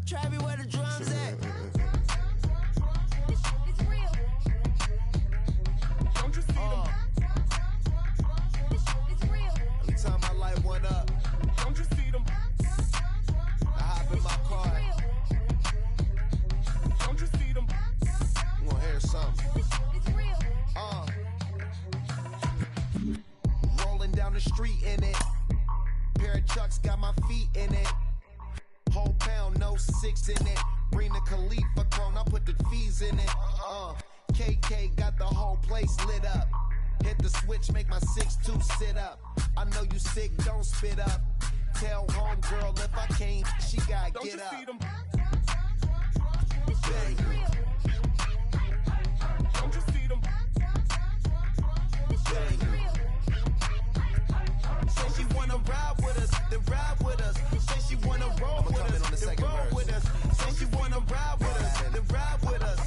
Trappy, where the drums at? It's real. Don't you see them? It's real. Every time I light one up, Don't you see them? I hop in my car. Don't you see them? I'm gonna hear something. It's real. Rolling down the street in it. Pair of Chucks got my feet in it. Whole pound, no 6 in it. Bring the Khalifa cone, I put the fees in it. KK got the whole place lit up. Hit the switch, make my 6'2" sit up. I know you sick, don't spit up. Tell homegirl if I can't, she gotta Don't get you up. see them? Bang. Don't you see them? Bang. Say she wanna ride with us, then ride with us. Say she wanna roll with us, then roll with us. Say she wanna ride with us, then ride with us.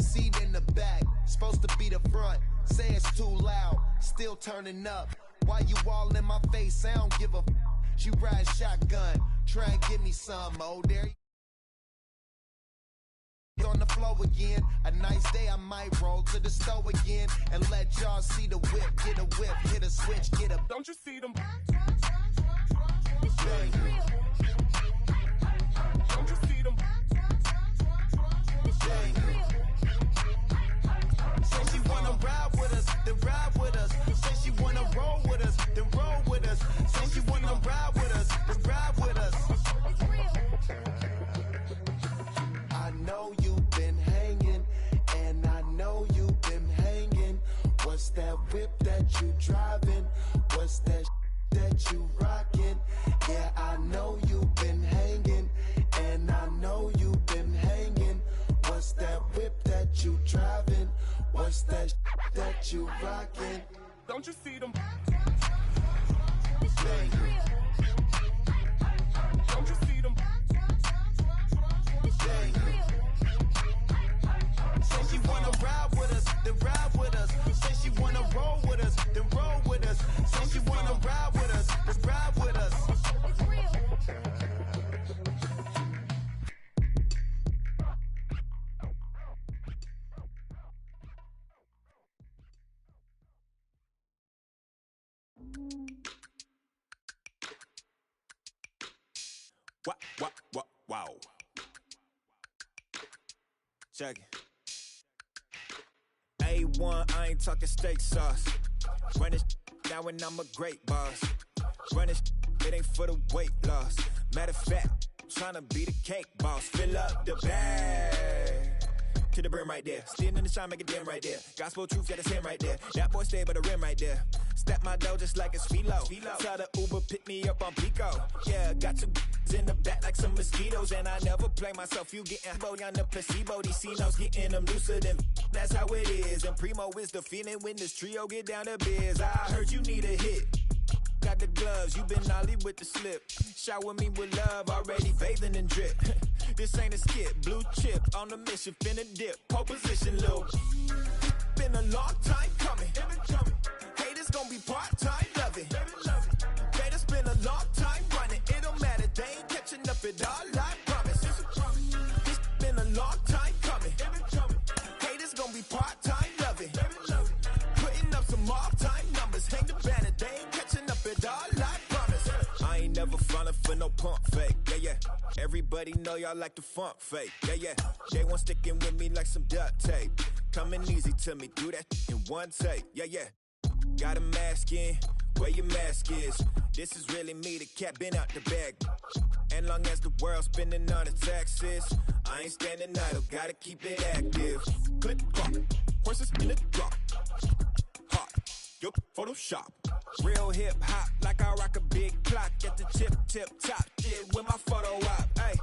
Seat in the back, supposed to be the front. Say it's too loud, still turning up. Why you all in my face? I don't give a f. She ride shotgun, try and give me some. Oh, there you on the flow again. A nice day, I might roll to the store again and let y'all see the whip. Get a whip, hit a switch, get a. Don't you see them? Bang. Don't you see them? Bang. Say she wanna ride with us, then ride with us. Say she wanna roll with us, then roll with us. Say she wanna ride with us, then ride with us. I know you've been hanging, and I know you've been hanging. What's that whip that you driving? What's that that you rocking? Yeah, I know you've been hanging, and I know you've been hanging. What's that whip that you driving? What's that that you rocking? Don't you see them? Bang. Don't you see them? Bang. Say she wanna ride with us, then ride with us. Say she wanna roll with us, then roll with us. Say she wanna ride with us, then ride with us. It's real. Wow. Check it. A1, I ain't talking steak sauce. Run this now and I'm a great boss. Run this, it ain't for the weight loss. Matter of fact, tryna be the cake boss. Fill up the bag to the brim right there. Standing in the shine, make it dim right there. Gospel truth, yeah, that's him right there. That boy stay by the rim right there. Step my dough just like it's philo. Tell the Uber, pick me up on Pico. Yeah, got two in the back like some mosquitoes. And I never play myself, you getting body on the placebo. These C-notes getting them looser than that's how it is. And Primo is the feeling when this trio get down to biz. I heard you need a hit. Got the gloves, you been ollie with the slip. Shower me with love, already bathing in drip. This ain't a skip, blue chip on the mission, finna dip. Pole position, little. Been a long time coming. Haters gon' be part-time, love it. Haters been a long time running. It don't matter, they ain't catching up at all, I promise. It's been a long time coming. Haters gon' be part-time, love it. Putting up some all-time numbers. Hang the banner, they ain't catching up at all, I promise. I ain't never falling for no pump fake, yeah. Everybody know y'all like the funk fake, yeah. They want sticking with me like some duct tape. Coming easy to me, do that in one take, yeah. Got a mask in, where your mask is. This is really me, the cat been out the bag. And long as the world's spending on the taxes, I ain't standing idle, gotta keep it active. Click, clock, horses in the drop. Hot, yup, Photoshop. Real hip hop, like I rock a big clock at the tip top. Shit with my photo op, hey.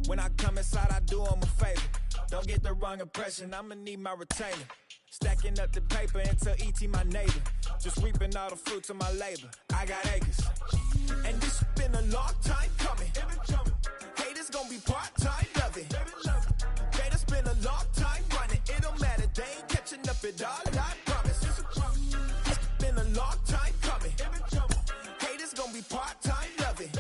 When I come inside, I do them a favor. Don't get the wrong impression, I'ma need my retainer. Stacking up the paper until E.T. my neighbor. Just reaping all the fruits of my labor. I got acres. And this been a long time coming. Haters gon' be part-time, love it. Haters been a long time running. It don't matter, they ain't catching up at all, I promise. It's been a long time coming. Haters gon' be part-time, love it.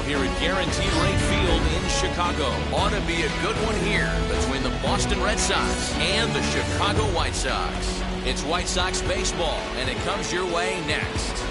baseball here at Guaranteed Rate Field in Chicago. Ought to be a good one here between the Boston Red Sox and the Chicago White Sox. It's White Sox baseball, and it comes your way next.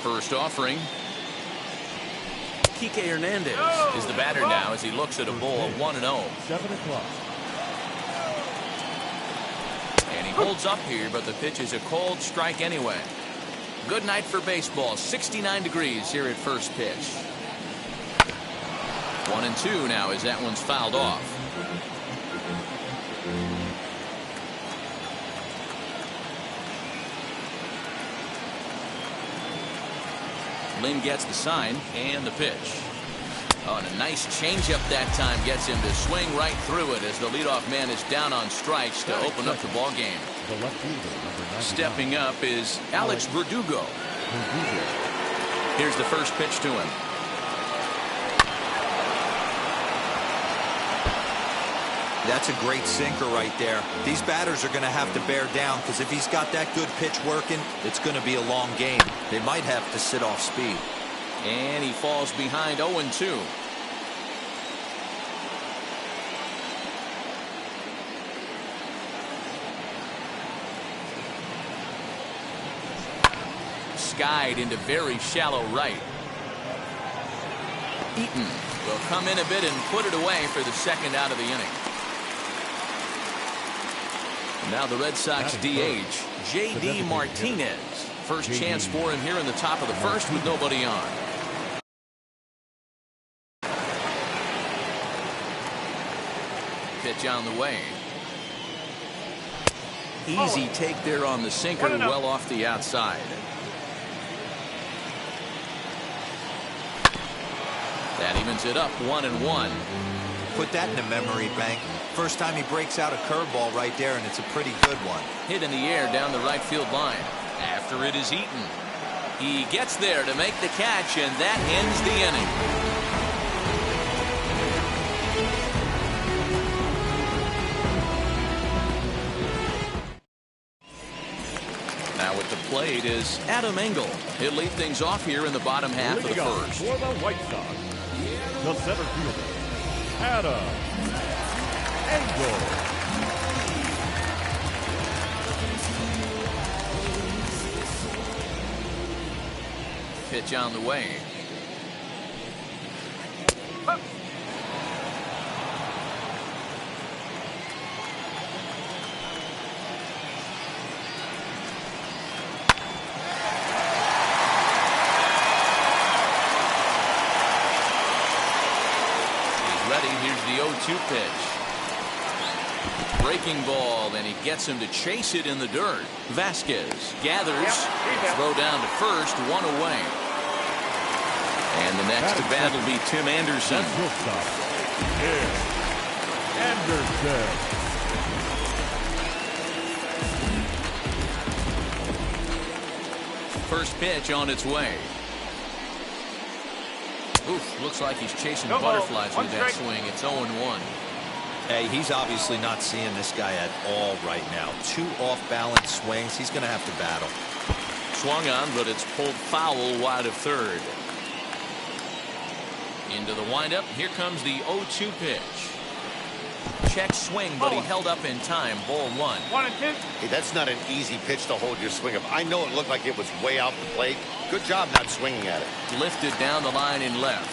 First offering. Kike Hernandez is the batter now as he looks at a ball of 1-0. 7 o'clock. And he holds up here, but the pitch is a cold strike anyway. Good night for baseball. 69 degrees here at first pitch. 1-2 now as that one's fouled off. Lynn gets the sign and the pitch. Oh, and a nice changeup that time gets him to swing right through it as the leadoff man is down on strikes to open up the ball game. The left fielder, number 99. Stepping up is Alex Verdugo. Here's the first pitch to him. That's a great sinker right there. These batters are going to have to bear down because if he's got that good pitch working, it's going to be a long game. They might have to sit off speed. And he falls behind 0-2. Skied into very shallow right. Eaton will come in a bit and put it away for the second out of the inning. Now the Red Sox DH, J.D. Martinez. First chance for him here in the top of the first with nobody on. Pitch on the way. Easy take there on the sinker, well off the outside. That evens it up 1-1. Put that in the memory bank. First time he breaks out a curveball right there, and it's a pretty good one. Hit in the air down the right field line. After it is Eaton. He gets there to make the catch, and that ends the inning. Now at the plate is Adam Engel. He'll lead things off here in the bottom half of the first. For the White Sox, the center fielder, Adam Engel. Pitch on the way. He's ready. Here's the 0-2 pitch. Breaking ball, and he gets him to chase it in the dirt. Vasquez gathers. Throw down to first, one away. And the next to bat will be Tim Anderson. First pitch on its way. Oof, looks like he's chasing butterflies with that swing. It's 0-1. Hey, he's obviously not seeing this guy at all right now. Two off-balance swings. He's going to have to battle. Swung on, but it's pulled foul wide of third. Into the windup. Here comes the 0-2 pitch. Check swing, but he held up in time. Ball 1. 1 and 2. Hey, that's not an easy pitch to hold your swing up. I know it looked like it was way out the plate. Good job not swinging at it. Lifted down the line in left.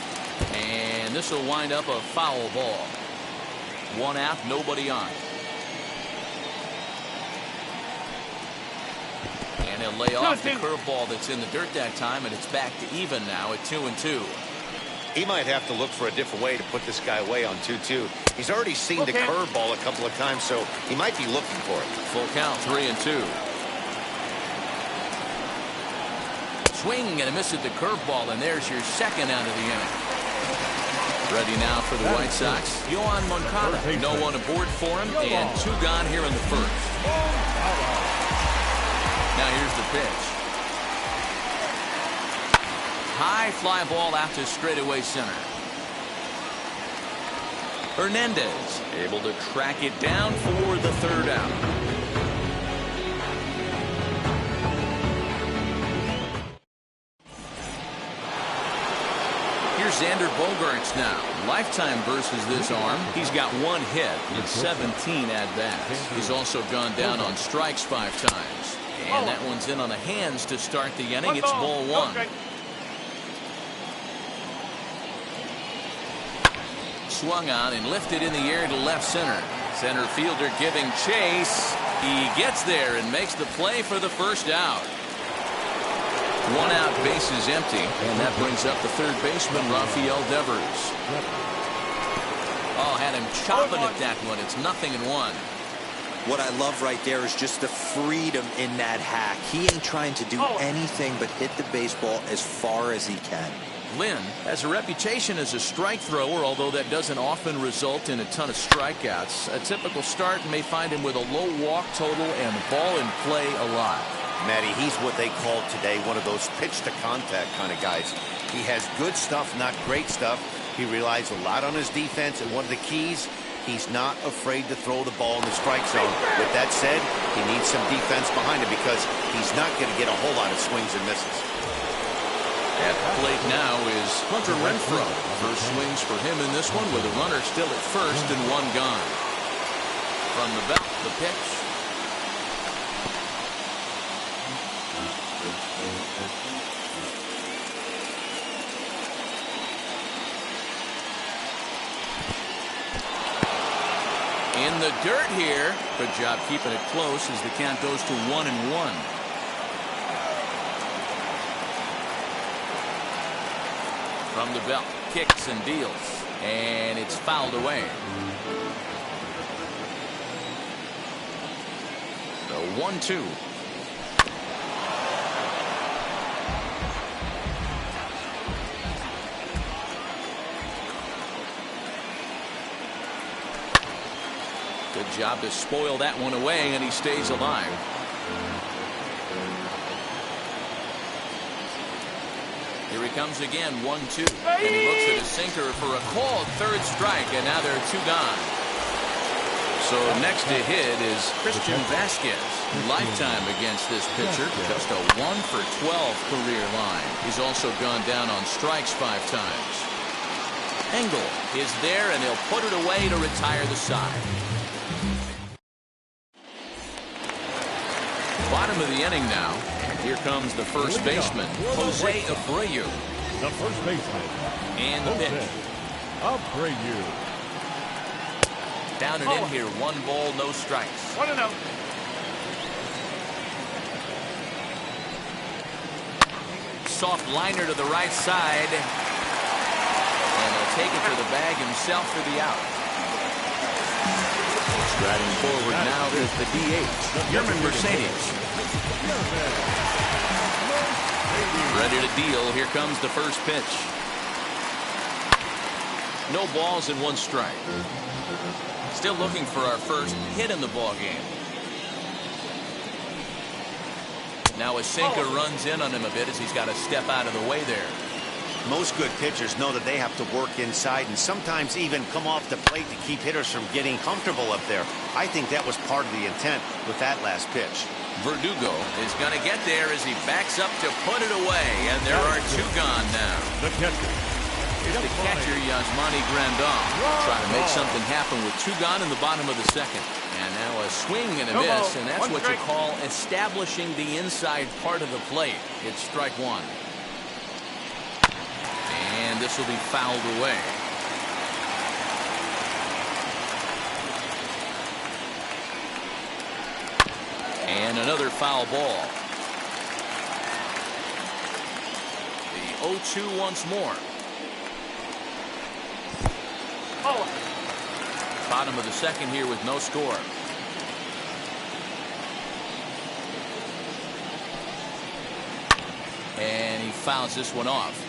And this will wind up a foul ball. 1 out, nobody on. And he'll lay off the curveball that's in the dirt that time, and it's back to even now at 2-2. He might have to look for a different way to put this guy away on 2-2. He's already seen the curveball a couple of times, so he might be looking for it. Full count, 3-2. Swing and a miss at the curveball, and there's your second out of the inning. Ready now for the White Sox. Yohan Moncada. No one aboard for him, and 2 gone here in the first. Now here's the pitch. High fly ball out to straightaway center. Hernandez able to track it down for the 3rd out. Here's Xander Bogaerts now. Lifetime versus this arm. He's got 1 hit with 17 at-bats. He's also gone down on strikes 5 times. And that one's in on the hands to start the inning. It's ball 1. Swung on and lifted in the air to left center. Center fielder giving chase. He gets there and makes the play for the 1st out. 1 out, bases empty, and that brings up the 3rd baseman, Rafael Devers. Oh, had him chopping at that one. It's 0-1. What I love right there is just the freedom in that hack. He ain't trying to do anything but hit the baseball as far as he can. Lynn has a reputation as a strike thrower, although that doesn't often result in a ton of strikeouts. A typical start may find him with a low walk total and ball in play a lot. Matty, he's what they call today one of those pitch-to-contact kind of guys. He has good stuff, not great stuff. He relies a lot on his defense, and one of the keys, he's not afraid to throw the ball in the strike zone. With that said, he needs some defense behind him because he's not going to get a whole lot of swings and misses. At the plate now is Hunter Renfroe. First swings for him in this one with a runner still at first and 1 gone. From the belt, the pitch. In the dirt here. Good job keeping it close as the count goes to 1-1. From the belt, kicks and deals, and it's fouled away. The 1-2. Good job to spoil that one away, and he stays alive. Here he comes again, 1-2. And he looks at his sinker for a called 3rd strike, and now there are 2 gone. So next to hit is Christian Vasquez. Lifetime against this pitcher, just a 1 for 12 career line. He's also gone down on strikes 5 times. Engel is there, and he'll put it away to retire the side. Bottom of the inning now. Here comes the first baseman, Jose Abreu. The first baseman. And the pitch. Abreu. Down and in here, 1 ball, no strikes. 1-0. Soft liner to the right side. And he'll take it to the bag himself for the out. Striding forward now is the DH, Yerman Mercedes. Ready to deal. Here comes the first pitch. No balls and 1 strike. Still looking for our first hit in the ball game. Now a sinker runs in on him a bit as he's got to step out of the way there. Most good pitchers know that they have to work inside and sometimes even come off the plate to keep hitters from getting comfortable up there. I think that was part of the intent with that last pitch. Verdugo is going to get there as he backs up to put it away, and there are 2 gone now. The catcher, Here's the catcher, Yasmani Grandal. Trying to make something happen with 2 gone in the bottom of the second. And now a swing and a miss, and that's what you call establishing the inside part of the plate. It's strike 1. And this will be fouled away. And another foul ball. The 0-2 once more. Bottom of the second here with no score. And he fouls this one off.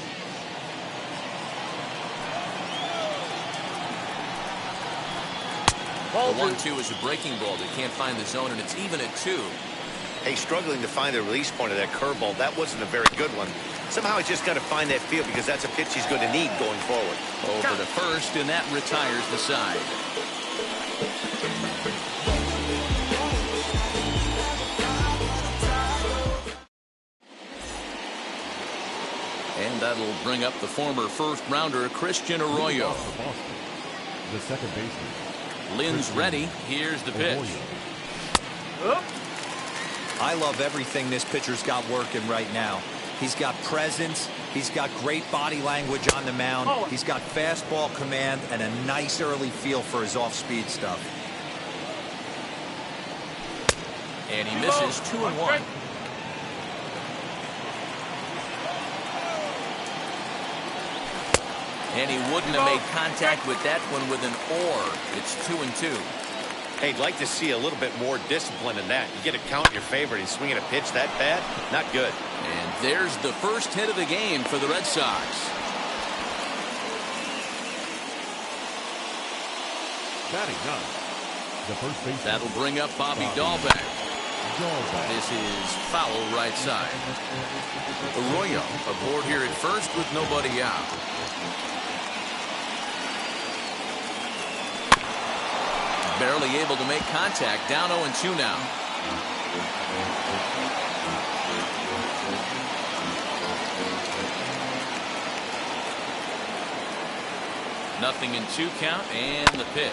The 1-2 is a breaking ball. They can't find the zone, and it's even at 2. Hey, struggling to find the release point of that curveball. That wasn't a very good one. Somehow he's just got to find that feel because that's a pitch he's going to need going forward. Over to first, and that retires the side. And that'll bring up the former first-rounder, Christian Arroyo. The second baseman. Lynn's ready. Here's the pitch. I love everything this pitcher's got working right now. He's got presence. He's got great body language on the mound. He's got fastball command and a nice early feel for his off-speed stuff. And he misses 2-1. And he wouldn't have made contact with that one with an or. It's 2-2. Hey, I'd like to see a little bit more discipline in that. You get a count in your favor and swinging a pitch that bad? Not good. And there's the first hit of the game for the Red Sox. Batting ninth, the first baseman. That'll bring up Bobby Dahlbeck. This is foul right side. Arroyo aboard here at first with nobody out. Barely able to make contact. Down 0-2 now. Nothing in 2 count, and the pitch.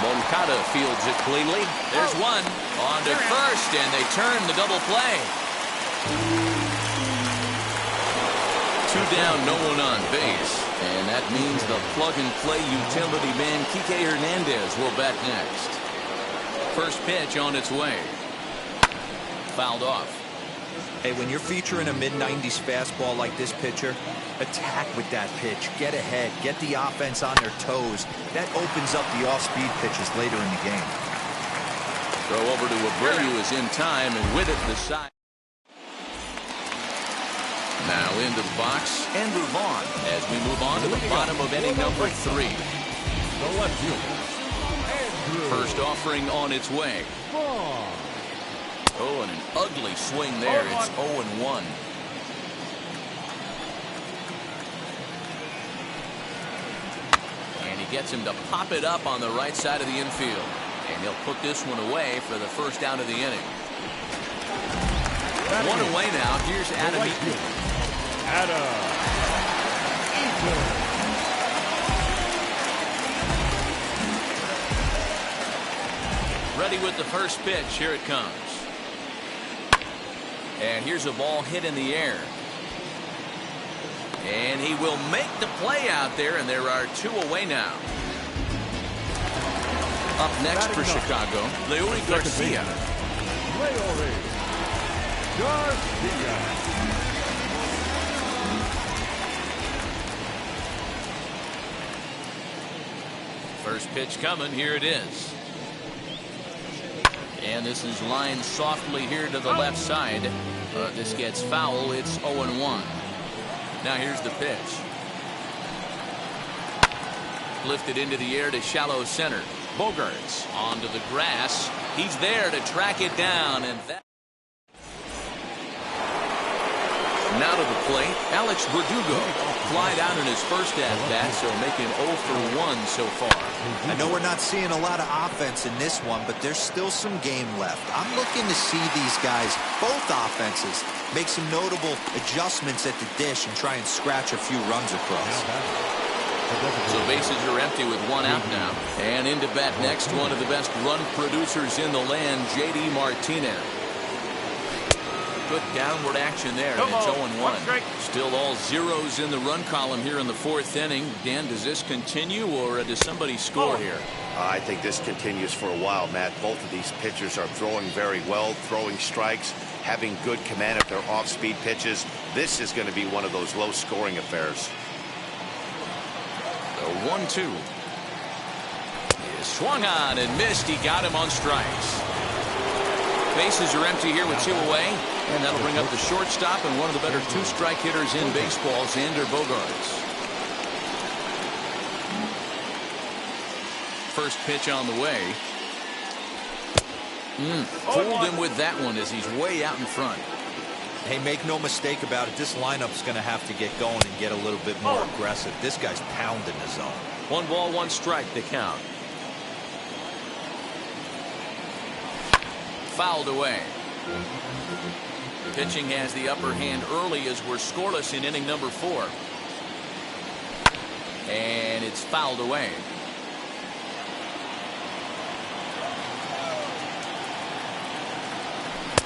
Moncada fields it cleanly. There's one. On to first, and they turn the double play. 2 down, no one on base. And that means the plug-and-play utility man, Kike Hernandez, will bat next. First pitch on its way. Fouled off. Hey, when you're featuring a mid-90s fastball like this pitcher, attack with that pitch. Get ahead. Get the offense on their toes. That opens up the off-speed pitches later in the game. Throw over to Abreu is in time, and with it, the side. Now into the box, Andrew Vaughn, as we move on to the bottom of inning number 3. The left fielder, Andrew. First offering on its way. Oh, and an ugly swing there. It's 0-1. And he gets him to pop it up on the right side of the infield. And he'll put this one away for the first out of the inning. One away now. Here's Adam Eaton. Ready with the first pitch. Here it comes. And here's a ball hit in the air. And he will make the play out there, and there are 2 away now. Up next for Chicago, Leury Garcia. Leury Garcia. First pitch coming. Here it is. And this is lined softly here to the left side. This gets foul. It's 0-1. Now here's the pitch. Lifted into the air to shallow center. Bogarts onto the grass. He's there to track it down. And that. Now to the plate, Alex Verdugo. flied out in his first at-bat, so making 0 for 1 so far. I know we're not seeing a lot of offense in this one, but there's still some game left. I'm looking to see these guys, both offenses, make some notable adjustments at the dish and try and scratch a few runs across. So bases are empty with 1 out now. And into bat next, one of the best run producers in the land, J.D. Martinez. Good downward action there, and it's 0-1. Still all zeros in the run column here in the 4th inning. Dan, does this continue, or does somebody score here? I think this continues for a while, Matt. Both of these pitchers are throwing very well, throwing strikes, having good command of their off-speed pitches. This is going to be one of those low-scoring affairs. The 1-2. He swung on and missed. He got him on strikes. Bases are empty here with 2 away, and that'll bring up the shortstop and one of the better 2-strike hitters in baseball, Xander Bogaerts. First pitch on the way. Fooled him with that one as he's way out in front. Hey, make no mistake about it. This lineup's going to have to get going and get a little bit more aggressive. This guy's pounding the zone. 1 ball, 1 strike to count. Fouled away. Pitching has the upper hand early as we're scoreless in inning number 4. And it's fouled away.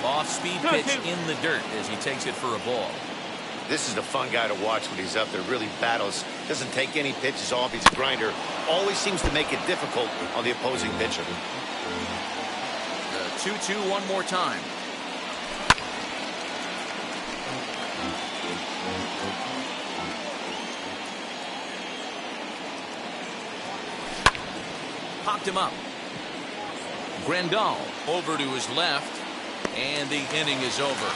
Off-speed pitch in the dirt as he takes it for a ball. This is a fun guy to watch when he's up there. Really battles. Doesn't take any pitches off. He's a grinder. Always seems to make it difficult on the opposing pitcher. The 2-2 one more time. Popped him up. Grandal over to his left. And the inning is over.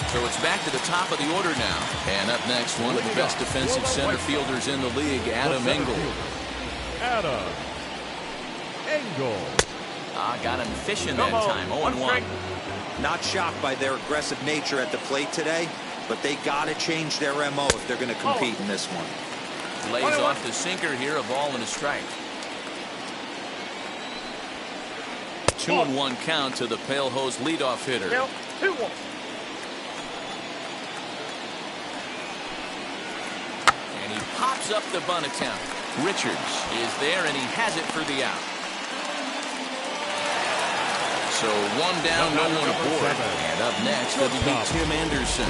So it's back to the top of the order now. And up next, one of the best defensive center fielders in the league, Adam Engel. Adam Engel. Got him fishing that time. 0-1. Not shocked by their aggressive nature at the plate today, but they got to change their MO if they're going to compete in this one. Lays off the sinker here, a ball and a strike. 2-1 count to the Pale Hose leadoff hitter. 2-1. And he pops up the bunt attempt. Richards is there, and he has it for the out. So 1 down, no one aboard. And up next, it'll be Tim Anderson.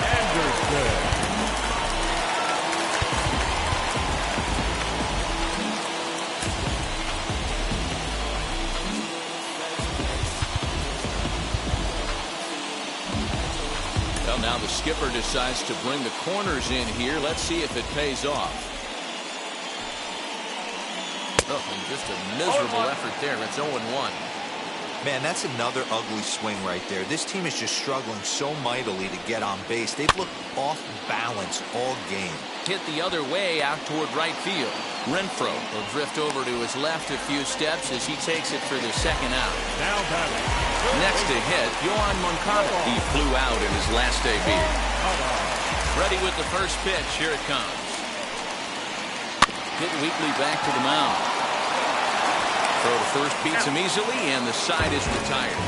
Anderson. Well, now the skipper decides to bring the corners in here. Let's see if it pays off. Oh, and just a miserable effort there. It's 0-1. Man, that's another ugly swing right there. This team is just struggling so mightily to get on base. They've looked off balance all game. Hit the other way out toward right field. Renfroe will drift over to his left a few steps as he takes it for the second out. Now batting. Next to hit, Yohan Moncada. He flew out in his last debut. Ready with the first pitch. Here it comes. Hit weakly back to the mound. Throw to first beats him easily, and the side is retired.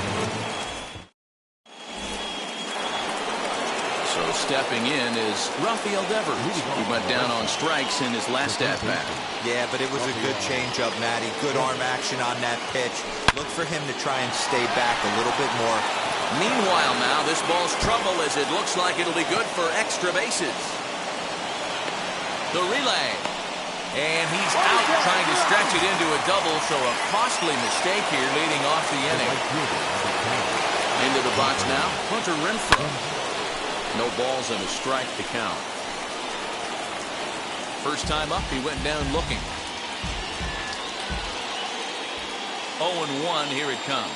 So stepping in is Rafael Devers, who went down on strikes in his last at-bat. Yeah, but it was a good changeup, Matty. Good arm action on that pitch. Look for him to try and stay back a little bit more. Meanwhile now, this ball's trouble as it looks like it'll be good for extra bases. The relay. And he's out trying to stretch it into a double, so a costly mistake here leading off the inning. Into the box now, Hunter Renfroe. No balls and a strike to count. First time up, he went down looking. 0-1, here it comes.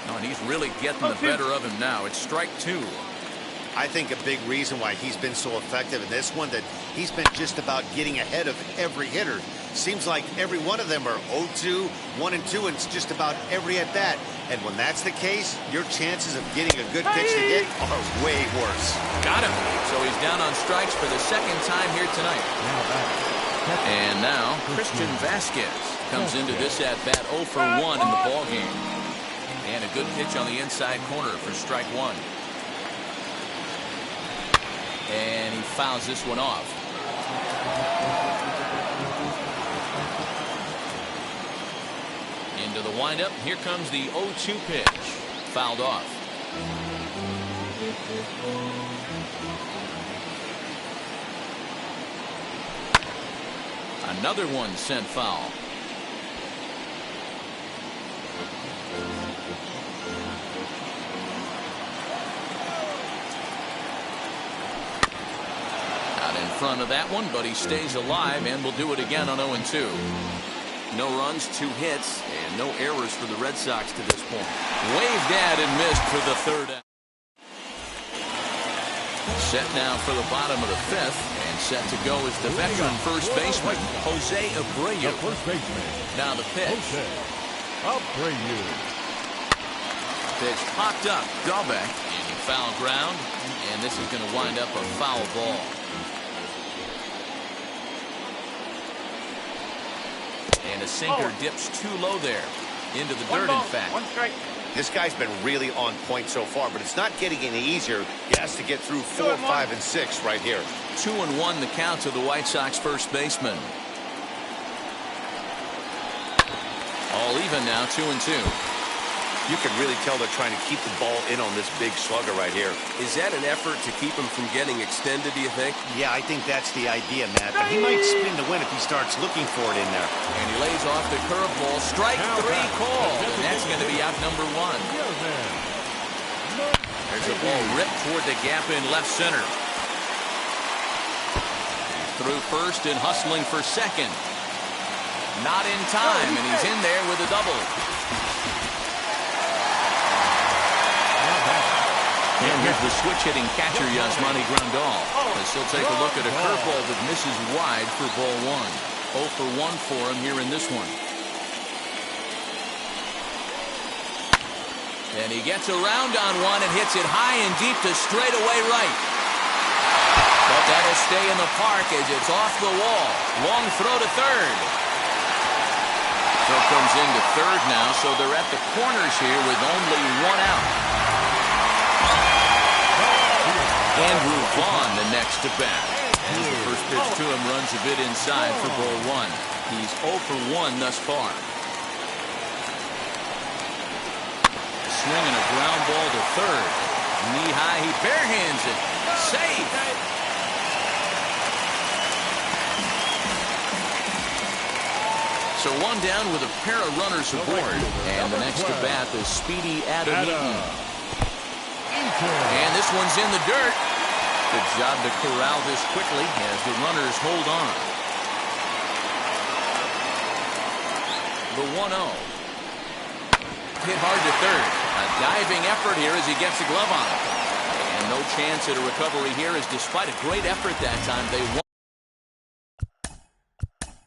Oh, and he's really getting the better of him now. It's strike 2. I think a big reason why he's been so effective in this one, that he's been just about getting ahead of every hitter. Seems like every one of them are 0-2, 1-2, and it's just about every at bat. And when that's the case, your chances of getting a good pitch to hit are way worse. Got him. So he's down on strikes for the second time here tonight. And now Christian Vasquez comes into this at bat 0 for 1 in the ball game. And a good pitch on the inside corner for strike one. And he fouls this one off. Into the windup. Here comes the 0-2 pitch. Fouled off. Another one sent foul. Out in front of that one, but he stays alive and will do it again on 0-2. No runs, 2 hits, and no errors for the Red Sox to this point. Waved at and missed for the third out. Set now for the bottom of the 5th, and set to go is the veteran first baseman, Jose Abreu. The first baseman. Now the pitch. Jose Abreu. Pitch popped up. Drawback in foul ground, and this is going to wind up a foul ball. And a sinker dips too low there. Into the dirt, in fact. 1 strike. This guy's been really on point so far, but it's not getting any easier. He has to get through 4, 5, and 6 right here. 2-1 the count to the White Sox first baseman. All even now, 2-2. You can really tell they're trying to keep the ball in on this big slugger right here. Is that an effort to keep him from getting extended, do you think? Yeah, I think that's the idea, Matt. But he might spin to win if he starts looking for it in there. And he lays off the curveball. Strike 3 called. And that's going to be out number 1. There's a ball ripped toward the gap in left center. Through first and hustling for second. Not in time, and he's in there with a double. And here's the switch-hitting catcher, Yasmani Grandal. As he'll take a look at a curveball that misses wide for ball 1. 0 for 1 for him here in this one. And he gets around on one and hits it high and deep to straightaway right. But that'll stay in the park as it's off the wall. Long throw to third. So comes into third now, so they're at the corners here with only 1 out. Andrew Vaughn the next to bat. As the first pitch to him runs a bit inside for ball 1. He's 0 for 1 thus far. Swinging a ground ball to third. Knee high, he barehands it. Safe. So 1 down with a pair of runners aboard. And the next to bat is speedy Adam Eaton. And this one's in the dirt. Good job to corral this quickly as the runners hold on. The 1-0. Hit hard to third. A diving effort here as he gets a glove on it. And no chance at a recovery here as despite a great effort that time, they won.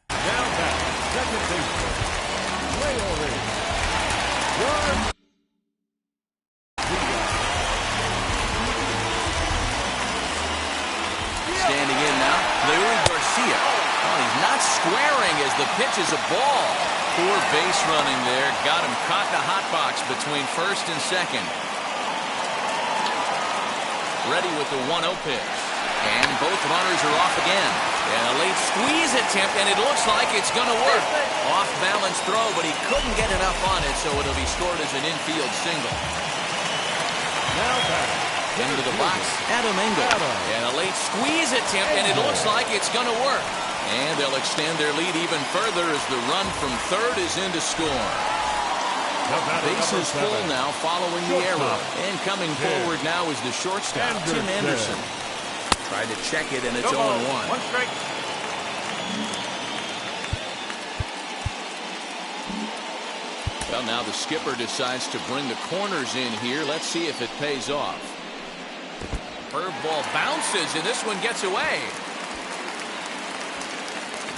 Now back, second baseman, Leo Reyes. Standing in now, Leury Garcia. Oh, he's not squaring as the pitch is a ball. Poor base running there. Got him caught in the hot box between first and second. Ready with the 1-0 pitch. And both runners are off again. And a late squeeze attempt, and it looks like it's going to work. Off-balance throw, but he couldn't get enough on it, so it'll be scored as an infield single. Now back. Into the box, Adam Engel. And a late squeeze attempt, and it looks like it's going to work. And they'll extend their lead even further as the run from third is in to score. Bases full now following the error. And coming forward now is the shortstop, Tim Anderson. Tried to check it, and it's 0-1. 1 strike. Well, now the skipper decides to bring the corners in here. Let's see if it pays off. Curveball bounces, and this one gets away.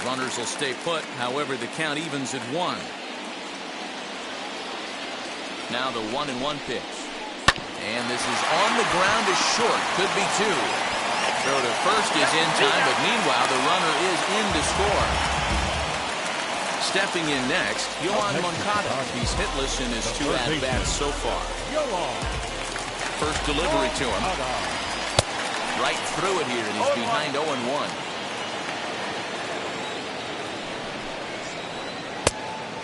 Runners will stay put. However, the count evens at 1. Now the 1-1 pitch. And this is on the ground is short. Could be 2. Throw to first is in time, but meanwhile the runner is in to score. Stepping in next, Yohan Moncada. He's hitless in his 2 at-bats so far. First delivery to him. Right through it here, and he's behind 0-1.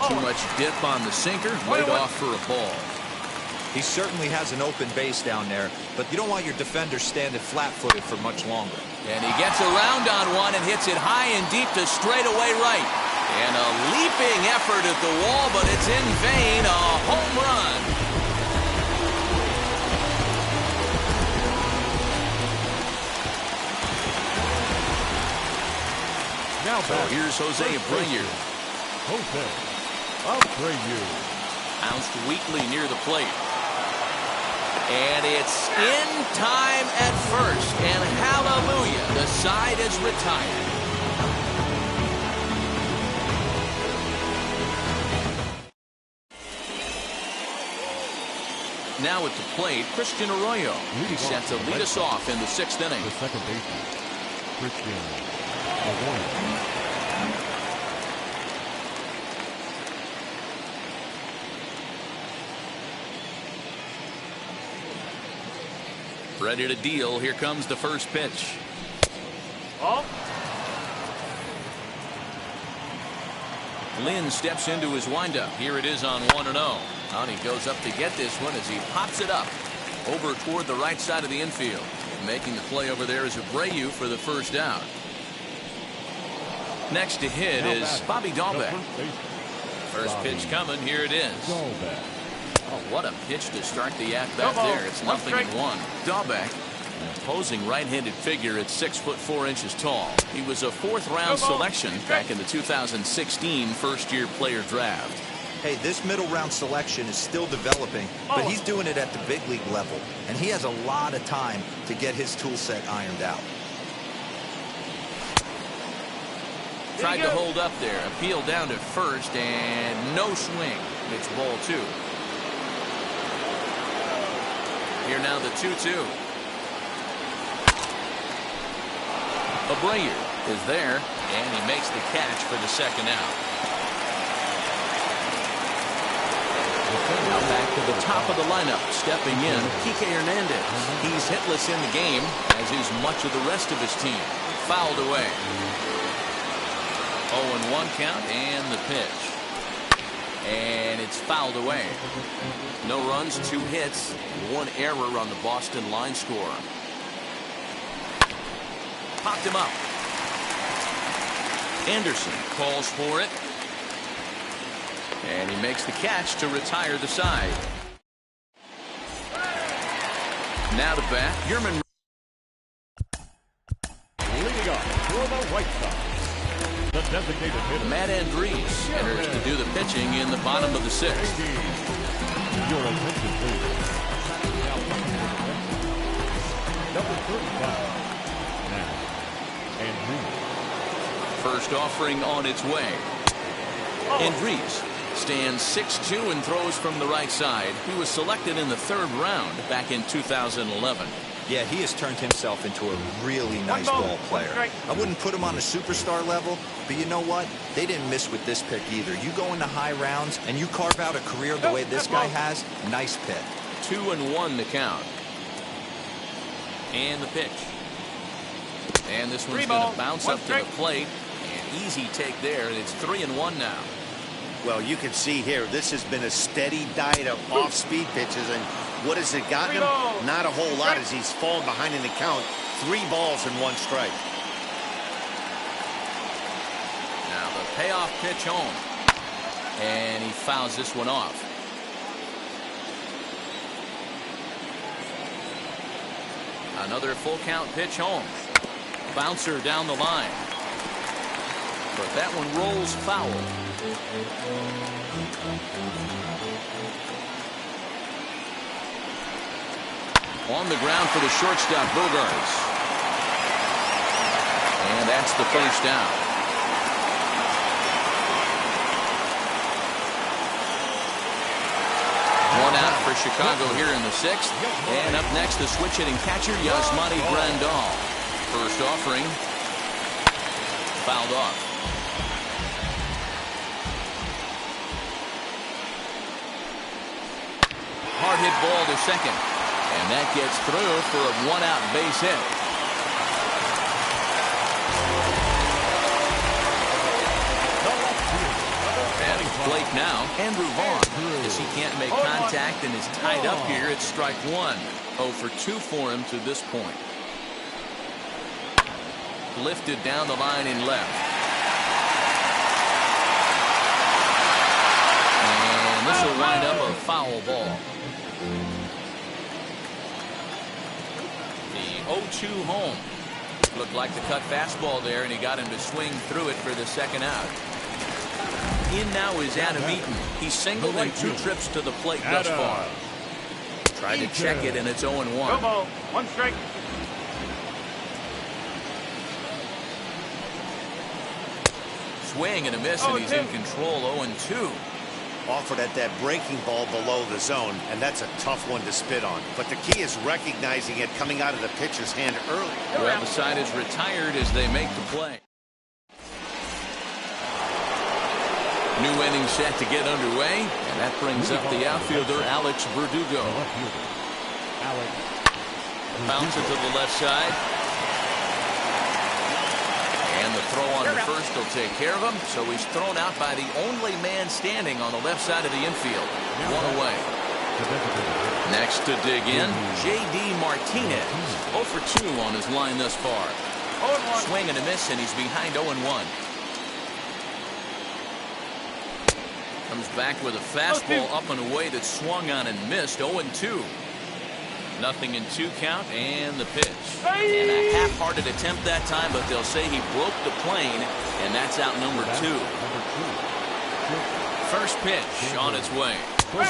Too much dip on the sinker, laid off for a ball. He certainly has an open base down there, but you don't want your defender standing flat-footed for much longer. And he gets around on one and hits it high and deep to straightaway right. And a leaping effort at the wall, but it's in vain. A home run. Now so here's Jose Abreu. Jose Abreu. Bounced weakly near the plate. And it's in time at first. And hallelujah, the side is retired. Now at the plate, Christian Arroyo. He's set to lead us off in the 6th inning. The second baseman, Christian Arroyo. Ready to deal. Here comes the first pitch. Lynn steps into his windup. Here it is on 1-0. And he goes up to get this one as he pops it up over toward the right side of the infield. Making the play over there is Abreu for the first out. Next to hit is Bobby Dahlbeck. First pitch coming. Here it is. Oh, what a pitch to start the at-bat there. It's 0-1. Dahlbeck, an opposing right-handed figure at 6'4" tall. He was a 4th-round selection back in the 2016 first-year player draft. Hey, this middle-round selection is still developing, but he's doing it at the big league level, and he has a lot of time to get his tool set ironed out. Tried to hold up there. Appeal down to first, and no swing. It's ball 2. Here now the 2-2. Abreu is there, and he makes the catch for the second out. Now back to the top of the lineup, stepping in, Kike Hernandez. He's hitless in the game, as is much of the rest of his team. Fouled away. 0-1 count, and the pitch. And it's fouled away. No runs, 2 hits, 1 error on the Boston line score. Popped him up. Anderson calls for it. And he makes the catch to retire the side. Now to bat, Yerman. Leading up for the White Sox, the designated hitter, Matt Andriese enters to do the pitching in the bottom of the 6th. Your attention, please. Now, number 35. Now, Andriese. First offering on its way. Andriese stands 6'2" and throws from the right side. He was selected in the 3rd round back in 2011. Yeah, he has turned himself into a really nice ball player. I wouldn't put him on a superstar level, but you know what? They didn't miss with this pick either. You go into high rounds and you carve out a career the way this guy has, nice pick. 2-1 the count. And the pitch. And this one's going to bounce up to the plate. And easy take there, and it's 3-1 now. Well, you can see here, this has been a steady diet of off-speed pitches, and what has it gotten him? Not a whole lot as he's fallen behind in the count. 3 balls and 1 strike. Now the payoff pitch home. And he fouls this one off. Another full count pitch home. Bouncer down the line. But that one rolls foul. On the ground for the shortstop, Bogarts. And that's the first down. Chicago here in the 6th. And up next, the switch-hitting catcher, Yasmani Grandal. First offering, fouled off. Hard hit ball to second. And that gets through for a one-out base hit. At the plate now, Andrew Vaughn. As he can't make contact and is tied up here, it's strike one. 0 for 2 for him to this point. Lifted down the line in left. And this will wind up a foul ball. The 0-2 home. Looked like the cut fastball there, and he got him to swing through it for the second out. In now is Adam Eaton. He's singled in 2 trips to the plate thus far. Tried to check it, and it's 0-1. Go ball. 1 strike. Swing and a miss, and he's in control. 0-2. Offered at that breaking ball below the zone, and that's a tough one to spit on. But the key is recognizing it coming out of the pitcher's hand early. Well, the side is retired as they make the play. New inning set to get underway, and that brings up the outfielder, Alex Verdugo. Bounce it to the left side. And the throw on the first will take care of him, so he's thrown out by the only man standing on the left side of the infield. 1 away. Next to dig in, J.D. Martinez. 0 for 2 on his line thus far. Swing and a miss, and he's behind 0-1. Comes back with a fastball up and away that swung on and missed. 0-2. Nothing in 2 count, and the pitch. And a half-hearted attempt that time, but they'll say he broke the plane, and that's out number 2. First pitch on its way.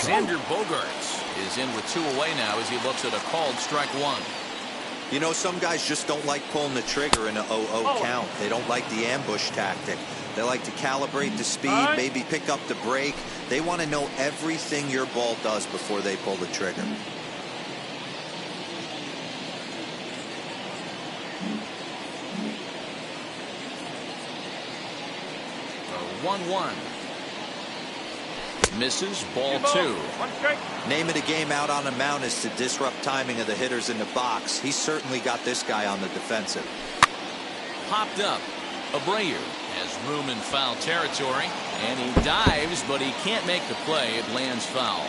Xander Bogaerts is in with 2 away now as he looks at a called strike 1. You know, some guys just don't like pulling the trigger in a 0-0 count. They don't like the ambush tactic. They like to calibrate the speed, maybe pick up the brake. They want to know everything your ball does before they pull the trigger. 1-1. Misses, ball 2. Name of the game out on a mound is to disrupt timing of the hitters in the box. He's certainly got this guy on the defensive. Popped up. Abreu has room in foul territory, and he dives, but he can't make the play. It lands foul.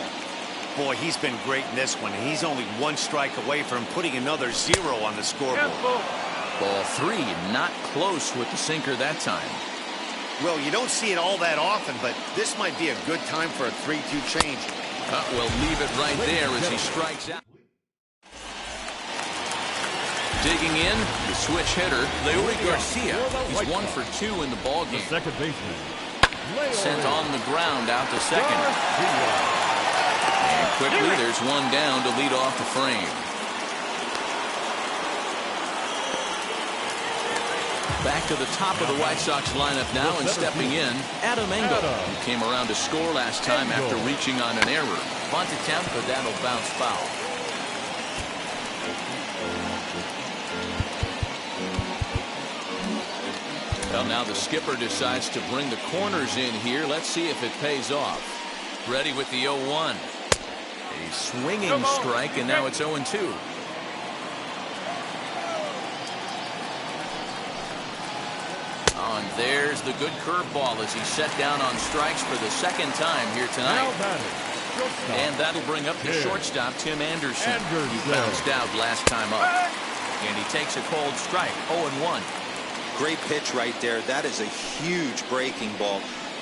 Boy, he's been great in this one. He's only 1 strike away from putting another 0 on the scoreboard. Ball 3, not close with the sinker that time. Well, you don't see it all that often, but this might be a good time for a 3-2 change. We'll leave it right there as he strikes out. Digging in, the switch hitter, Leury Garcia. He's 1 for 2 in the ballgame. Second baseman. Sent on the ground out to second. And quickly, there's 1 down to lead off the frame. Back to the top of the White Sox lineup now, and stepping in, Adam Engel, who came around to score last time after reaching on an error. Bunt attempt, but that'll bounce foul. Well, now the skipper decides to bring the corners in here. Let's see if it pays off. Ready with the 0-1. A swinging strike, and now it's 0-2. And there's the good curveball as he's set down on strikes for the 2nd time here tonight. And that'll bring up the shortstop, Tim Anderson. He bounced out last time up. And he takes a cold strike, 0-1. Great pitch right there. That is a huge breaking ball.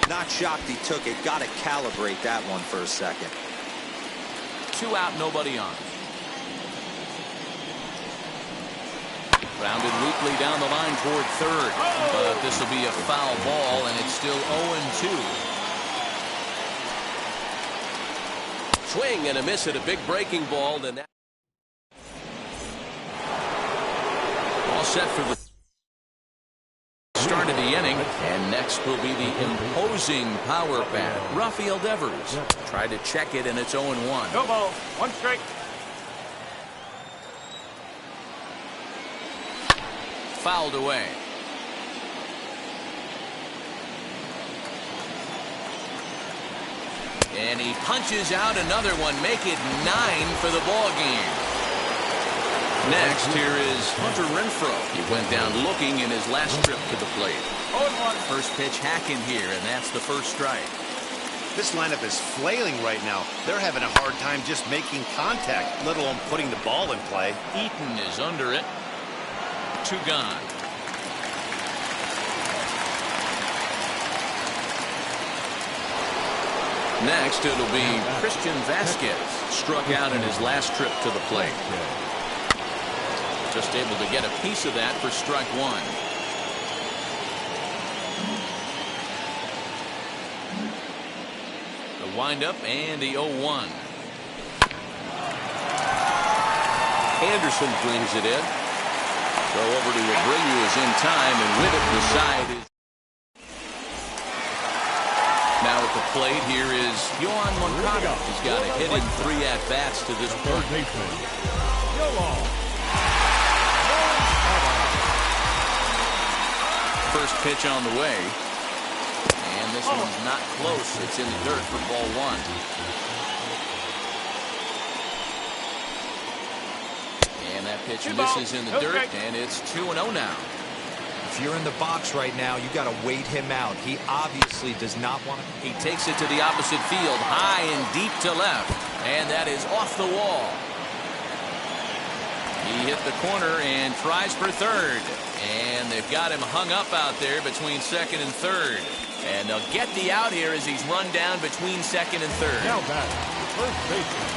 Not shocked he took it. Got to calibrate that one for a second. 2 out, nobody on. Rounded weakly down the line toward third. But this will be a foul ball, and it's still 0-2. Swing and a miss at a big breaking ball. Then that All set for the start start of the inning. And next will be the imposing power bat, Rafael Devers. Tried to check it, and it's 0-1. No balls. One strike. Fouled away. And he punches out another one, make it 9 for the ball game. Next, here is Hunter Renfroe. He went down looking in his last trip to the plate. 0-1. First pitch hacking here, and that's the first strike. This lineup is flailing right now. They're having a hard time just making contact, let alone putting the ball in play. Eaton is under it. 2 gone. Next, it'll be Christian Vasquez. Struck out in his last trip to the plate. Just able to get a piece of that for strike 1. The windup and the 0-1. Anderson brings it in. Go over to Abreu is in time, and with it, the side is. Now at the plate, here is Yohan Moncada. He's got a hit in 3 at-bats to this point. First pitch on the way. And this one's not close. It's in the dirt for ball 1. And that pitch misses in the dirt, and it's 2-0 now. If you're in the box right now, you got to wait him out. He obviously does not want to. He takes it to the opposite field, high and deep to left, and that is off the wall. He hit the corner and tries for third, and they've got him hung up out there between second and third, and they'll get the out here as he's run down between second and third. Now back, first baseman.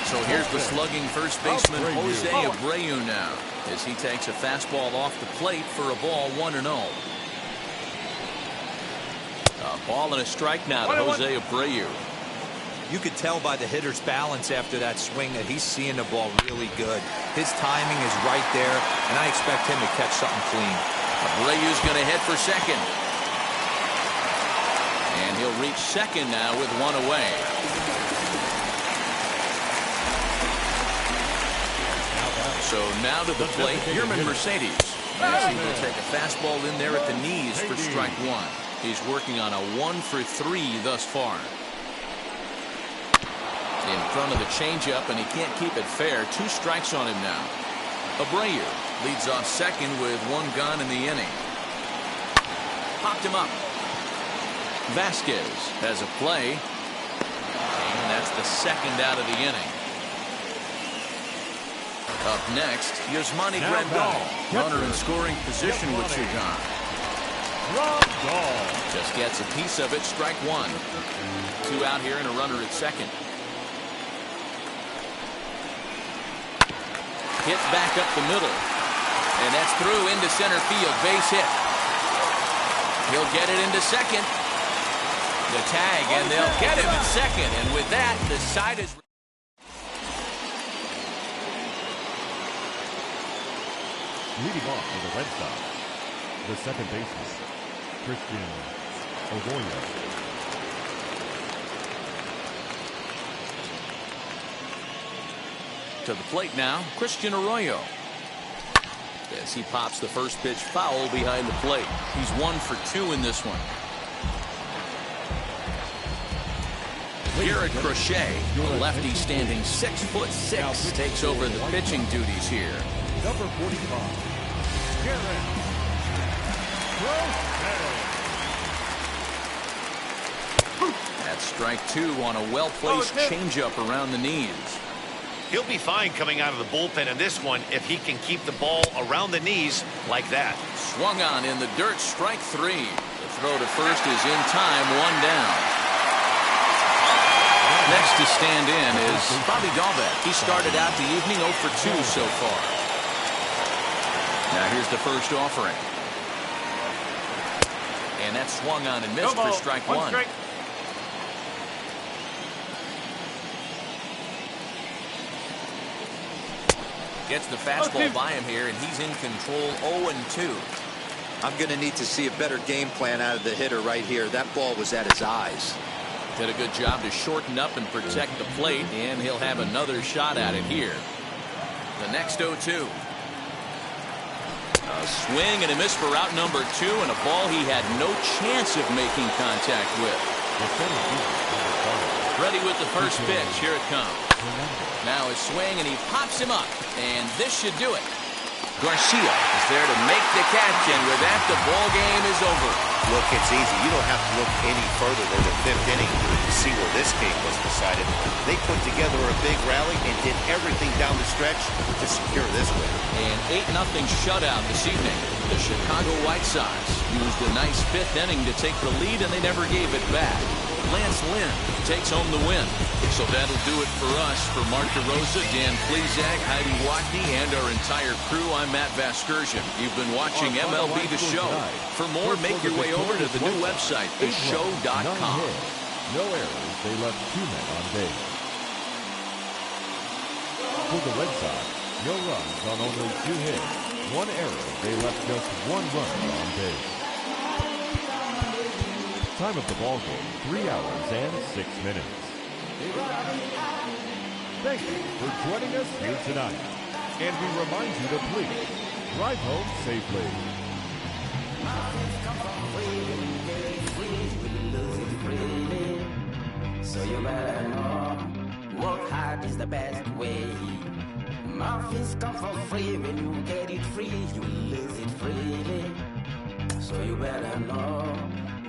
So here's the slugging first baseman, Jose Abreu now, as he takes a fastball off the plate for a ball 1-0. A ball and a strike now to Jose Abreu. You could tell by the hitter's balance after that swing that he's seeing the ball really good. His timing is right there, and I expect him to catch something clean. Abreu's going to head for second. And he'll reach second now with 1 away. So now to the plate, Yerman Mercedes. As he will take a fastball in there at the knees for strike 1. He's working on a 1 for 3 thus far. In front of the changeup, and he can't keep it fair. 2 strikes on him now. Abreu leads off second with 1 gone in the inning. Popped him up. Vasquez has a play, and that's the second out of the inning. Up next, Yasmani Grandal, runner in scoring position with 2 gone. Just gets a piece of it, strike 1. 2 out here and a runner at second. Hit back up the middle, and that's through into center field, base hit. He'll get it into second. The tag, and they'll get him in second, and with that, the side is. Leading off for the Red Sox, the second baseman, Christian Arroyo. To the plate now, Christian Arroyo. As he pops the first pitch foul behind the plate. He's 1 for 2 in this one. Garrett Crochet, a lefty standing 6'6", takes over the pitching duties here. Number 45, Garrett Crochet. That's strike 2 on a well-placed changeup around the knees. He'll be fine coming out of the bullpen in this one if he can keep the ball around the knees like that. Swung on in the dirt, strike 3. The throw to first is in time, 1 down. Next to stand in is Bobby Dalbec. He started out the evening 0 for 2 so far. Now here's the first offering. And that's swung on and missed for strike 1. Gets the fastball by him here, and he's in control 0-2. I'm going to need to see a better game plan out of the hitter right here. That ball was at his eyes. Did a good job to shorten up and protect the plate, and he'll have another shot at it here. The next 0-2. A swing and a miss for route number 2, and a ball he had no chance of making contact with. Ready with the first pitch. Here it comes. Now his swing, and he pops him up, and this should do it. Garcia is there to make the catch, and with that, the ball game is over. Look, it's easy. You don't have to look any further than the 5th inning to see where this game was decided. They put together a big rally and did everything down the stretch to secure this win. An 8-0 shutout this evening. The Chicago White Sox used a nice 5th inning to take the lead, and they never gave it back. Lance Lynn takes home the win. So that'll do it for us. For Mark DeRosa, Dan Plezak, Heidi Watney, and our entire crew, I'm Matt Vasgersian. You've been watching MLB The Show. For more, make your way over to the new website, theshow.com. No errors. They left 2 men on base. For the Red Sox, no runs on only 2 hits. 1 error. They left just 1 run on base. Time of the ball game, 3 hours and 6 minutes. Thank you for joining us here tonight. And we remind you to please drive home safely. So you better know, work hard is the best way. Muffins come for free. When you get it free, you lose it freely. So you better know,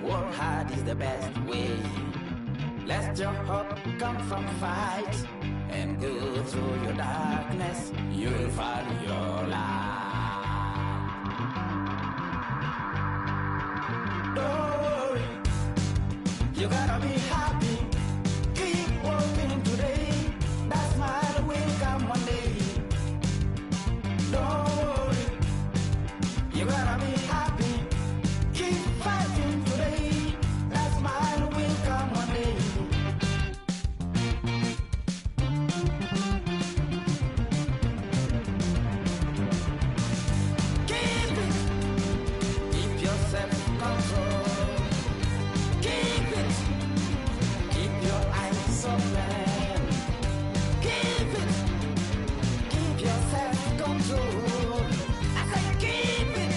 work hard is the best way. Let your hope come from fight and go through your darkness. You will find your light. Don't worry, you gotta be happy. Keep working today. That smile will come one day. Don't worry, you gotta be happy. Keep fighting today. That smile will come one day. Keep it. Keep your self-control. Keep it. Keep your eyes open. Keep it. Keep your self-control. I say keep it.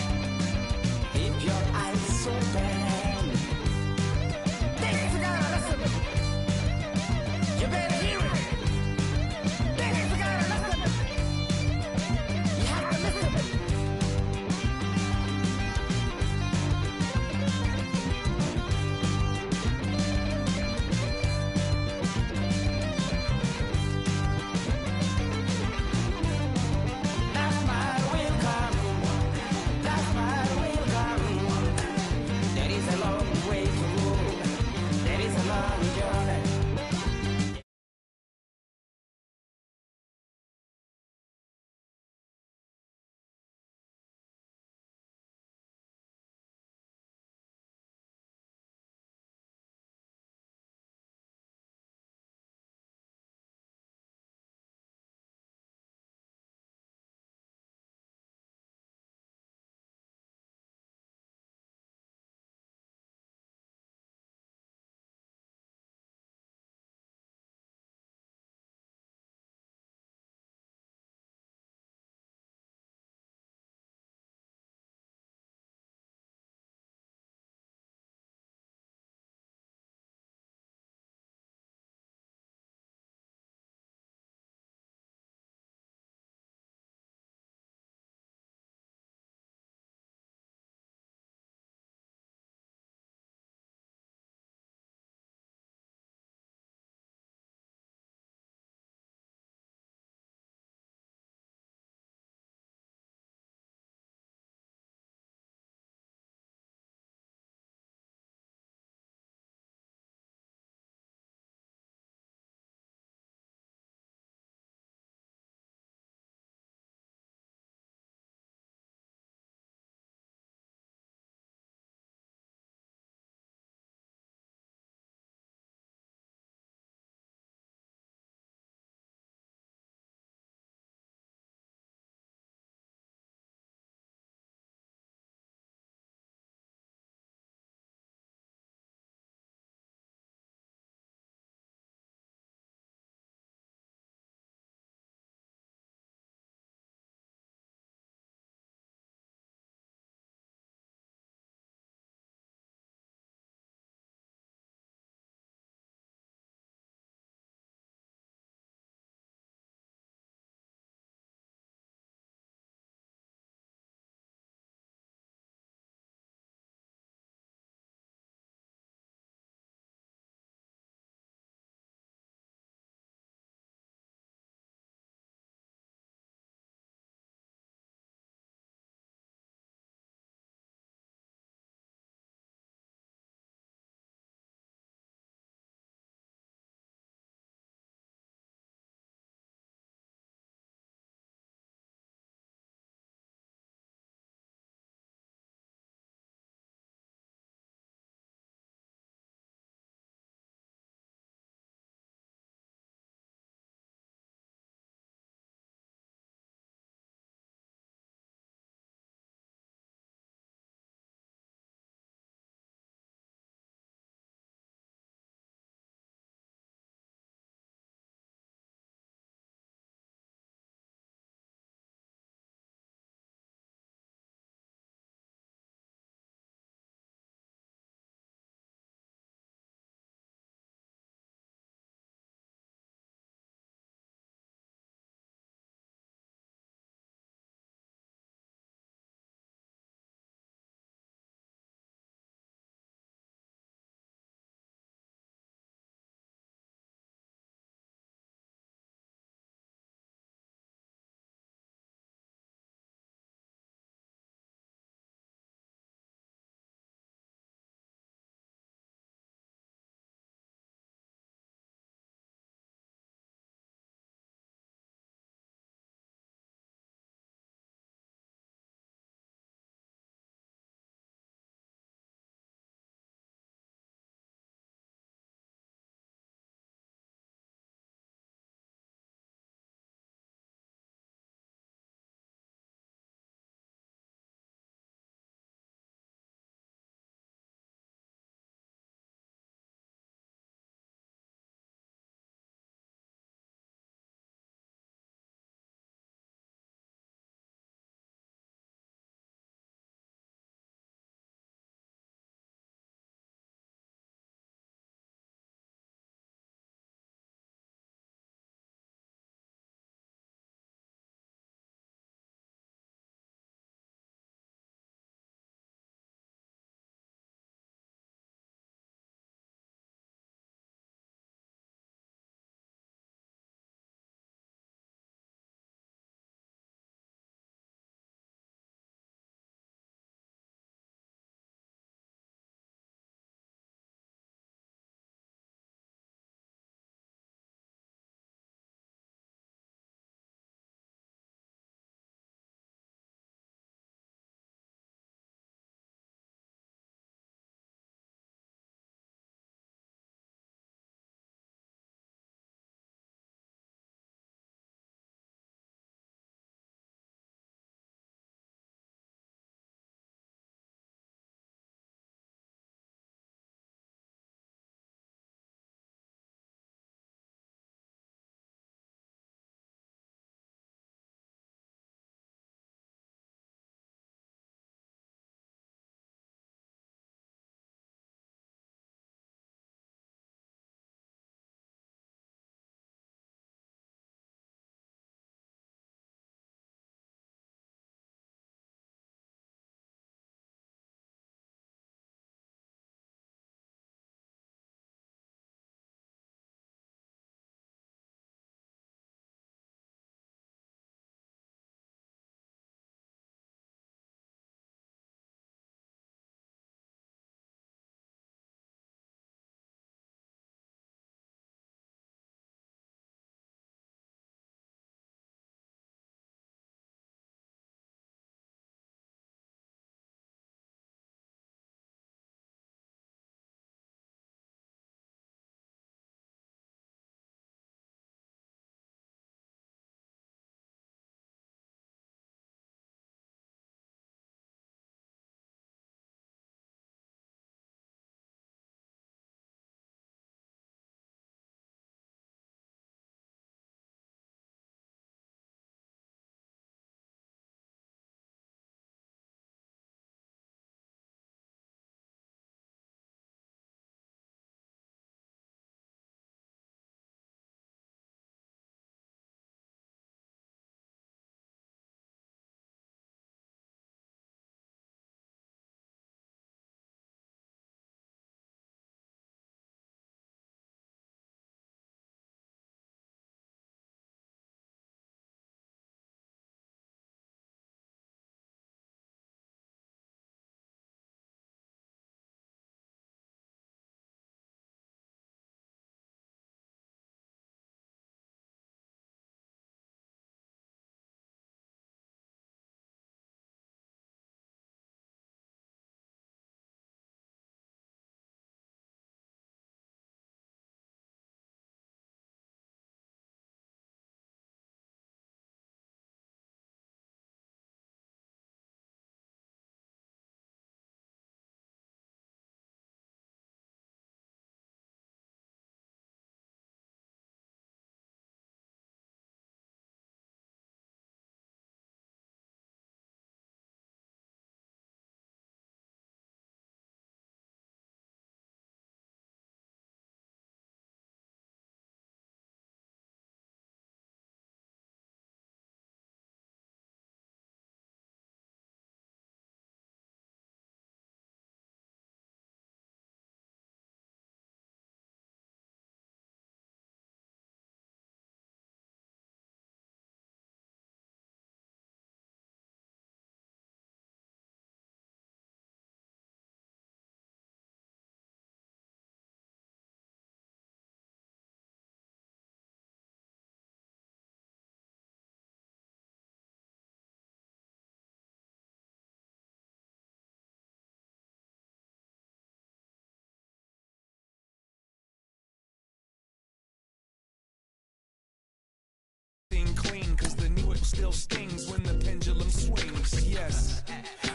still stings when the pendulum swings. Yes,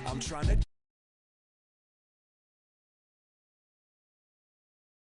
I'm trying to